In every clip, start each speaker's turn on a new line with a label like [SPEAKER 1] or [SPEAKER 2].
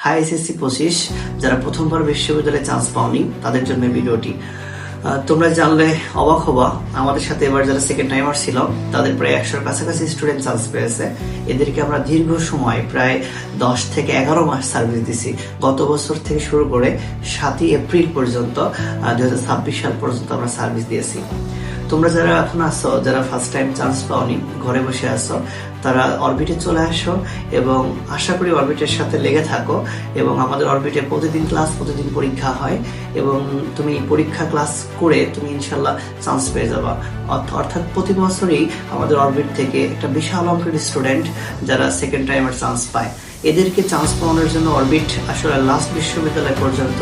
[SPEAKER 1] High SSC 25 যারা প্রথমবার বিশ্ববিদ্যালয়ে চান্স পাওনি তাদের জন্য ভিডিওটি। তোমরা জানলে অবাক হবা, আমাদের সাথে এবার যারা সেকেন্ড টাইমার ছিল তাদের প্রায় 100-র কাছাকাছি স্টুডেন্ট চান্স পেয়েছে। এদেরকে আমরা দীর্ঘ সময় প্রায় 10 থেকে 11 মাস সার্ভিস দিছি। গত বছর থেকে শুরু করে 7ই এপ্রিল পর্যন্ত 2026 সাল পর্যন্ত আমরা সার্ভিস দিয়েছি। তোমরা যারা এখন আসো, যারা ফার্স্ট টাইম চান্স পাওনি, ঘরে বসে আসো, তারা অরবিটে চলে আসো এবং আশা করি অরবিটের সাথে লেগে থাকো। এবং আমাদের অরবিটে প্রতিদিন ক্লাস, প্রতিদিন পরীক্ষা হয় এবং তুমি পরীক্ষা ক্লাস করে তুমি ইনশাল্লাহ চান্স পেয়ে যাবা। অর্থাৎ প্রতি বছরই আমাদের অরবিট থেকে একটা বিশাল অঙ্কের স্টুডেন্ট যারা সেকেন্ড টাইমের চান্স পায়, এদেরকে চান্স পাওয়ানোর জন্য অরবিট আসলে লাস্ট বিশ্ববিদ্যালয় পর্যন্ত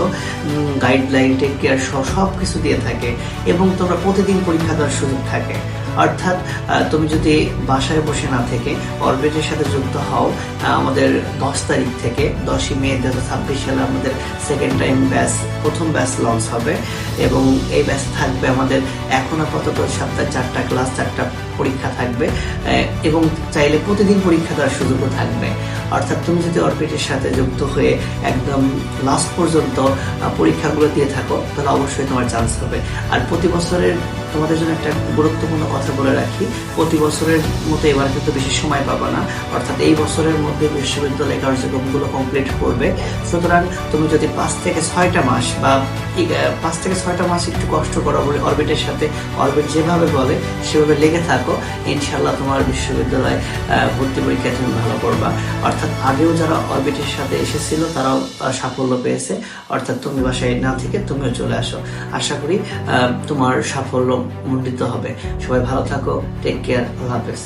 [SPEAKER 1] গাইডলাইন, টেক কেয়ার সব কিছু দিয়ে থাকে এবং তোমরা প্রতিদিন পরীক্ষা দেওয়ার সুযোগ থাকে। অর্থাৎ তুমি যদি বাসায় বসে না থেকে অরবিটের সাথে যুক্ত হও, আমাদের 10 তারিখ থেকে 10ই মে 2026 সালে আমাদের সেকেন্ড টাইম ব্যাচ, প্রথম ব্যাচ লঞ্চ হবে এবং এই ব্যাচ থাকবে আমাদের এখন আপাতত সপ্তাহে 4টা ক্লাস, 4টা পরীক্ষা থাকবে এবং চাইলে প্রতিদিন পরীক্ষা দেওয়ার সুযোগও থাকবে। অর্থাৎ তুমি যদি অরবিটের সাথে যুক্ত হয়ে একদম লাস্ট পর্যন্ত পরীক্ষাগুলো দিয়ে থাকো তাহলে অবশ্যই তোমার চান্স হবে। আর প্রতি বছরের তোমাদের জন্য একটা গুরুত্বপূর্ণ কথা বলে রাখি, প্রতি বছরের মতো এবার কিন্তু বেশি সময় পাবা না। অর্থাৎ এই বছরের মধ্যে বিশ্ববিদ্যালয় কার্যক্রমগুলো কমপ্লিট করবে। সুতরাং তুমি যদি 5 থেকে 6টা মাস বা 5 থেকে 6টা মাস একটু কষ্ট করো অরবিটের সাথে, অরবিট যেভাবে বলে সেভাবে লেগে থাকো, ইনশাল্লাহ তোমার বিশ্ববিদ্যালয় ভর্তি পরীক্ষায় তুমি ভালো করবা। অর্থাৎ আগেও যারা অরবিটের সাথে এসেছিল তারাও সাফল্য পেয়েছে। অর্থাৎ তুমি বাসায় না থেকে তুমিও চলে আসো, আশা করি তোমার সাফল্য মণ্ডিত হবে। সবাই ভালো থাকো, টেক কেয়ার, আল্লাহ হাফেজ।